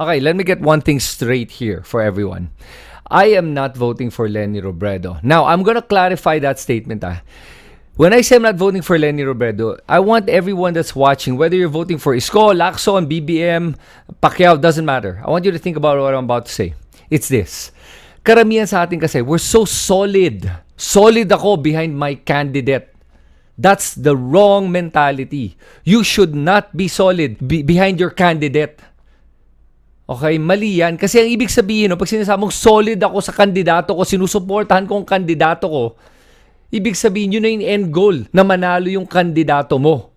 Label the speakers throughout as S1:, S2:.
S1: Okay, let me get one thing straight here for everyone. I am not voting for Leni Robredo. Now, I'm gonna clarify that statement. When I say I'm not voting for Leni Robredo, I want everyone that's watching, whether you're voting for Isko, Lacson, BBM, Pacquiao, doesn't matter. I want you to think about what I'm about to say. It's this. Karamihan sa atin kasi, we're so solid. Solid ako behind my candidate. That's the wrong mentality. You should not be solid behind your candidate. Okay, mali yan. Kasi ang ibig sabihin, pag sinasabing solid ako sa kandidato ko, sinusuportahan ko ang kandidato ko, ibig sabihin yun na yung end goal, na manalo yung kandidato mo.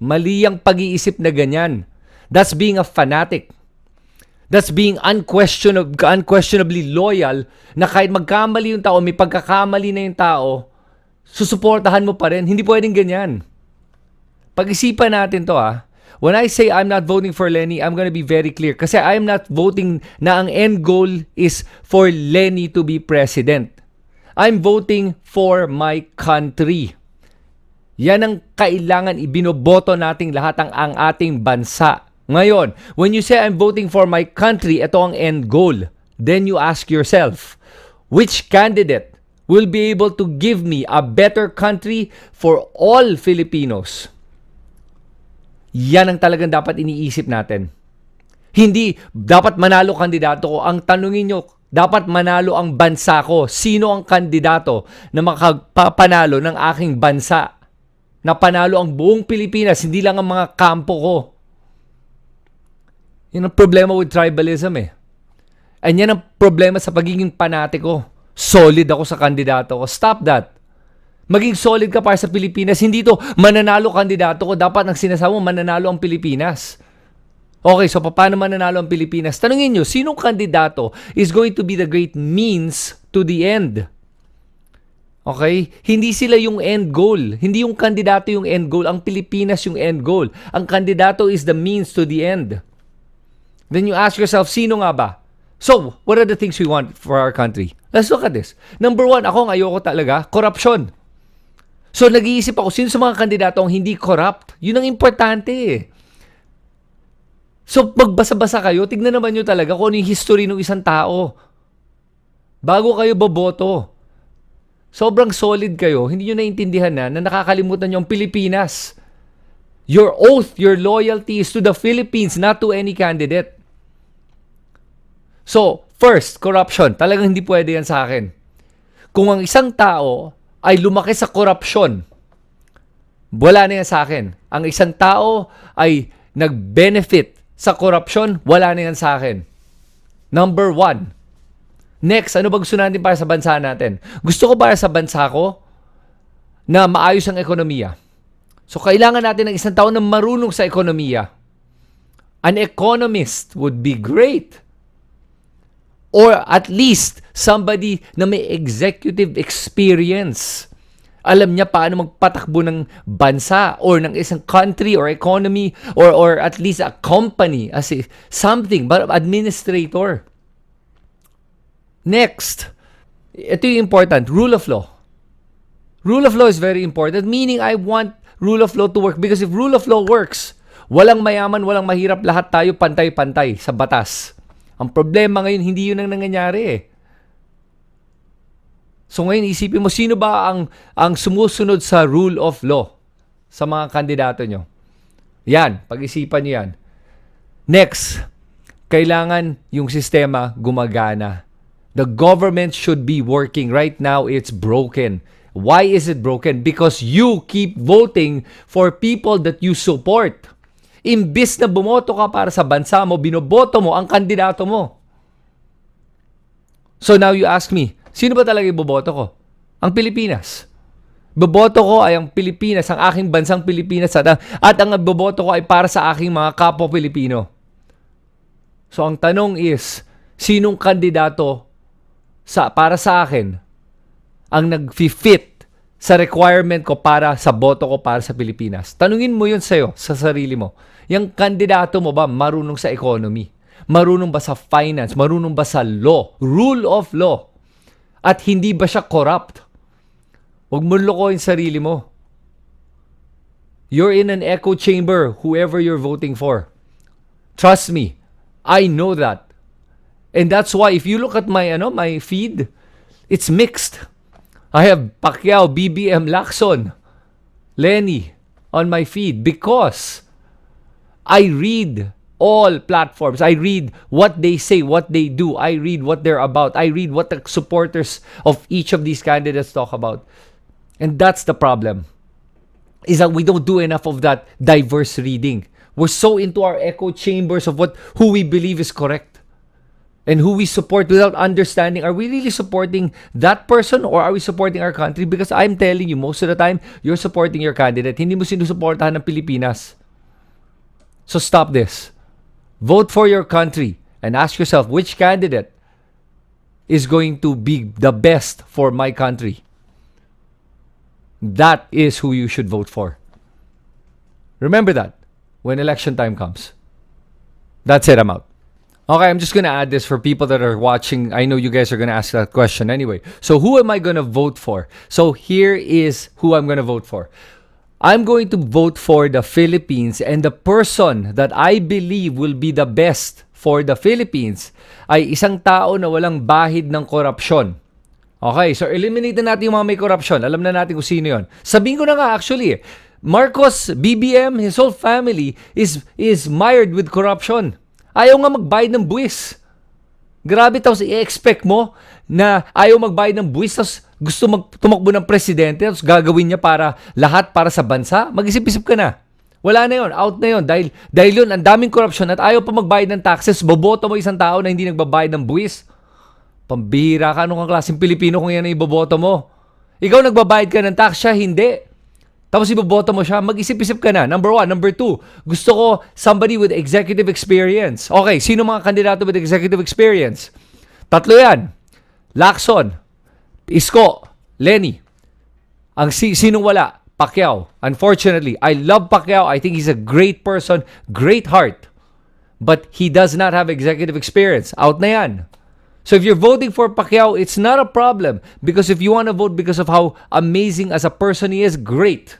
S1: Mali ang pag-iisip na ganyan. That's being a fanatic. That's being unquestionably loyal, na kahit magkamali yung tao, may pagkakamali na yung tao, susuportahan mo pa rin. Hindi pwedeng ganyan. Pag-isipan natin to When I say I'm not voting for Leni, I'm gonna be very clear. Kasi I'm not voting na ang end goal is for Leni to be president. I'm voting for my country. Yan ang kailangan ibinoboto nating lahat ang ating bansa. Ngayon, when you say I'm voting for my country, ito ang end goal. Then you ask yourself, which candidate will be able to give me a better country for all Filipinos? Yan ang talagang dapat iniisip natin. Hindi, dapat manalo kandidato ko. Ang tanungin nyo, dapat manalo ang bansa ko. Sino ang kandidato na makapanaalo ng aking bansa? Na panalo ang buong Pilipinas, hindi lang ang mga kampo ko. Yan ang problema with tribalism And yan ang problema sa pagiging panatiko. Solid ako sa kandidato ko. Stop that. Maging solid ka para sa Pilipinas. Hindi to mananalo kandidato ko. Dapat ang sinasabi mo, mananalo ang Pilipinas. Okay, so paano mananalo ang Pilipinas? Tanungin nyo, sinong kandidato is going to be the great means to the end? Okay? Hindi sila yung end goal. Hindi yung kandidato yung end goal. Ang Pilipinas yung end goal. Ang kandidato is the means to the end. Then you ask yourself, sino nga ba? So, what are the things we want for our country? Let's look at this. Number one, ako ang ayoko talaga, corruption. So, nag-iisip ako, sino sa mga kandidato ang hindi corrupt? Yun ang importante So, magbasa-basa kayo, tignan naman nyo talaga kung ano yung history ng isang tao. Bago kayo boboto. Sobrang solid kayo, hindi nyo naintindihan na nakakalimutan nyo ang Pilipinas. Your oath, your loyalty is to the Philippines, not to any candidate. So, first, corruption. Talagang hindi pwede yan sa akin. Kung ang isang tao ay lumaki sa korupsyon, wala na yan sa akin. Ang isang tao ay nag-benefit sa korupsyon, wala na yan sa akin. Number one. Next, ano ba gusto natin para sa bansa natin? Gusto ko para sa bansa ko na maayos ang ekonomiya. So, kailangan natin ng isang tao na marunong sa ekonomiya. An economist would be great. Or at least, somebody na may executive experience. Alam niya paano magpatakbo ng bansa or ng isang country or economy or at least a company as something, but administrator. Next, ito yung important, rule of law. Rule of law is very important, meaning I want rule of law to work because if rule of law works, walang mayaman, walang mahirap, lahat tayo pantay-pantay sa batas. Ang problema ngayon, hindi yun ang nangyayari So ngayon, isipin mo, sino ba ang sumusunod sa rule of law sa mga kandidato nyo? Yan, pag-isipan nyo yan. Next, kailangan yung sistema gumagana. The government should be working. Right now, it's broken. Why is it broken? Because you keep voting for people that you support. Imbis na bumoto ka para sa bansa mo, binoboto mo ang kandidato mo. So now you ask me, sino ba talaga iboboto ko? Ang Pilipinas. Boboto ko ay ang Pilipinas, ang aking bansang Pilipinas at ang boboto ko ay para sa aking mga kapwa Pilipino. So ang tanong is, sinong kandidato para sa akin ang nag-fit sa requirement ko para sa boto ko para sa Pilipinas? Tanungin mo yun sa'yo, sa sarili mo. Yung kandidato mo ba marunong sa economy? Marunong ba sa finance? Marunong ba sa law? Rule of law? At hindi ba siya corrupt? Huwag mo lokohin sarili mo. You're in an echo chamber, whoever you're voting for. Trust me, I know that. And that's why if you look at my feed, it's mixed. I have Pacquiao, BBM, Lacson, Leni on my feed because I read all platforms. I read what they say, what they do. I read what they're about. I read what the supporters of each of these candidates talk about. And that's the problem, is that we don't do enough of that diverse reading. We're so into our echo chambers of who we believe is correct and who we support without understanding, are we really supporting that person or are we supporting our country? Because I'm telling you, most of the time, you're supporting your candidate. Hindi mo sinusuportahan ng Pilipinas. So stop this. Vote for your country and ask yourself, which candidate is going to be the best for my country? That is who you should vote for. Remember that when election time comes. That's it, I'm out. Okay, I'm just going to add this for people that are watching. I know you guys are going to ask that question anyway. So who am I going to vote for? So here is who I'm going to vote for. I'm going to vote for the Philippines, and the person that I believe will be the best for the Philippines ay isang tao na walang bahid ng korupsyon. Okay, so eliminate na natin yung mga may korupsyon. Alam na natin kung sino yon. Sabihin ko na nga actually, Marcos, BBM, his whole family is mired with corruption. Ayaw nga magbayad ng buwis. Grabe, tapos i-expect mo na ayaw magbayad ng buwis, tapos gusto tumakbo ng presidente, tapos gagawin niya lahat para sa bansa. Mag-isip-isip ka na. Wala na yon, out na yon. Dahil yun, ang daming corruption at ayaw pa magbayad ng taxes, boboto mo isang tao na hindi nagbabayad ng buwis. Pambihira ka, anong klaseng Pilipino kung yan ang iboboto mo? Ikaw nagbabayad ka ng tax, siya hindi. Tapos iboboto mo siya, mag-isip-isip ka na. Number 1. Number 2, gusto ko somebody with executive experience. Okay, sino mga kandidato with executive experience? 3 yan. Lacson, Isko, Leni. Ang sinong wala? Pacquiao. Unfortunately, I love Pacquiao. I think he's a great person, great heart. But he does not have executive experience. Out na yan. So if you're voting for Pacquiao, it's not a problem. Because if you want to vote because of how amazing as a person he is, great.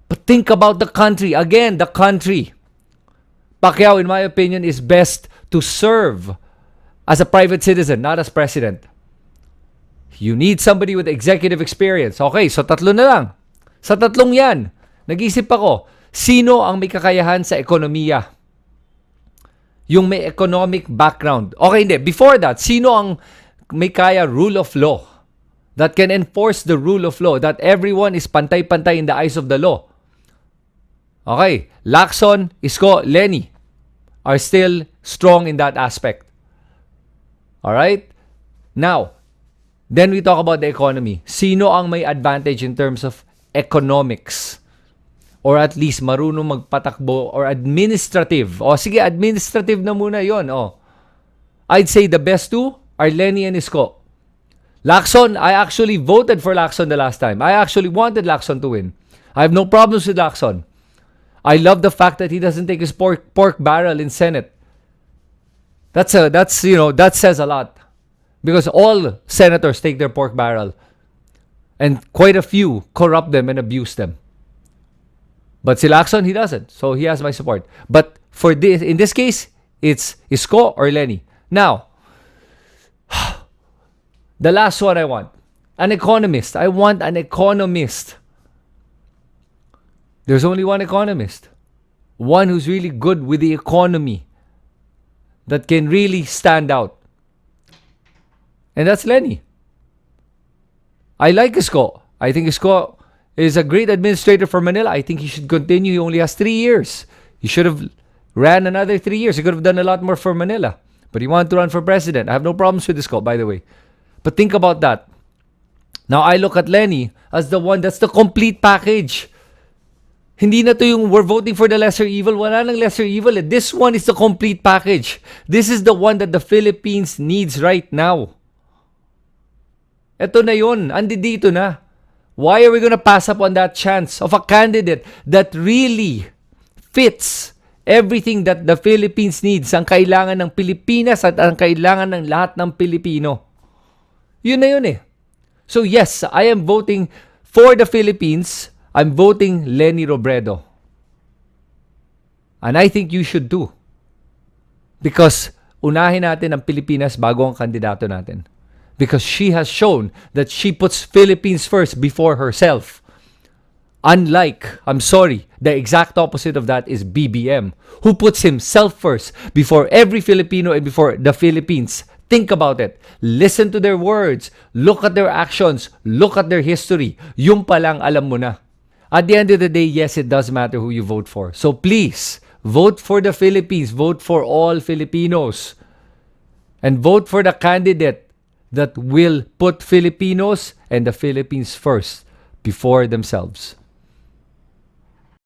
S1: But think about the country. Again, the country. Pacquiao, in my opinion, is best to serve as a private citizen, not as president. You need somebody with executive experience. Okay, so 3 na lang. Sa 3 yan, nag-isip ako, sino ang may kakayahan sa ekonomiya? Yung may economic background. Okay, hindi. Before that, sino ang may kaya rule of law? That can enforce the rule of law. That everyone is pantay-pantay in the eyes of the law. Okay. Lacson, Isko, Leni are still strong in that aspect. Alright? Now, then we talk about the economy. Sino ang may advantage in terms of economics? Or at least marunong magpatakbo or administrative. O sige, administrative na muna yon. I'd say the best 2 are Leni and Isko. Lacson, I actually voted for Lacson the last time. I actually wanted Lacson to win. I have no problems with Lacson. I love the fact that he doesn't take his pork barrel in Senate. That says a lot. Because all senators take their pork barrel. And quite a few corrupt them and abuse them. But si Lacson, he doesn't. So he has my support. But in this case, it's Isko or Leni. Now, the last one I want. An economist. I want an economist. There's only one economist. One who's really good with the economy. That can really stand out. And that's Leni. I like Isko. I think Isko is a great administrator for Manila. I think he should continue. He only has 3 years. He should have ran another 3 years. He could have done a lot more for Manila. But he wanted to run for president. I have no problems with Isko, by the way. But think about that. Now, I look at Leni as the one that's the complete package. Hindi na to yung we're voting for the lesser evil. Wala nang lesser evil. This one is the complete package. This is the one that the Philippines needs right now. Ito na yun. Andi dito na. Why are we going to pass up on that chance of a candidate that really fits everything that the Philippines needs, ang kailangan ng Pilipinas at ang kailangan ng lahat ng Pilipino? Yun na yun eh. So yes, I am voting for the Philippines. I'm voting Leni Robredo. And I think you should too. Because unahin natin ang Pilipinas bago ang kandidato natin. Because she has shown that she puts Philippines first before herself. Unlike, I'm sorry, the exact opposite of that is BBM, who puts himself first before every Filipino and before the Philippines. Think about it. Listen to their words. Look at their actions. Look at their history. Yung palang alam mo na. At the end of the day, yes, it does matter who you vote for. So please, vote for the Philippines. Vote for all Filipinos. And vote for the candidate that will put Filipinos and the Philippines first before themselves.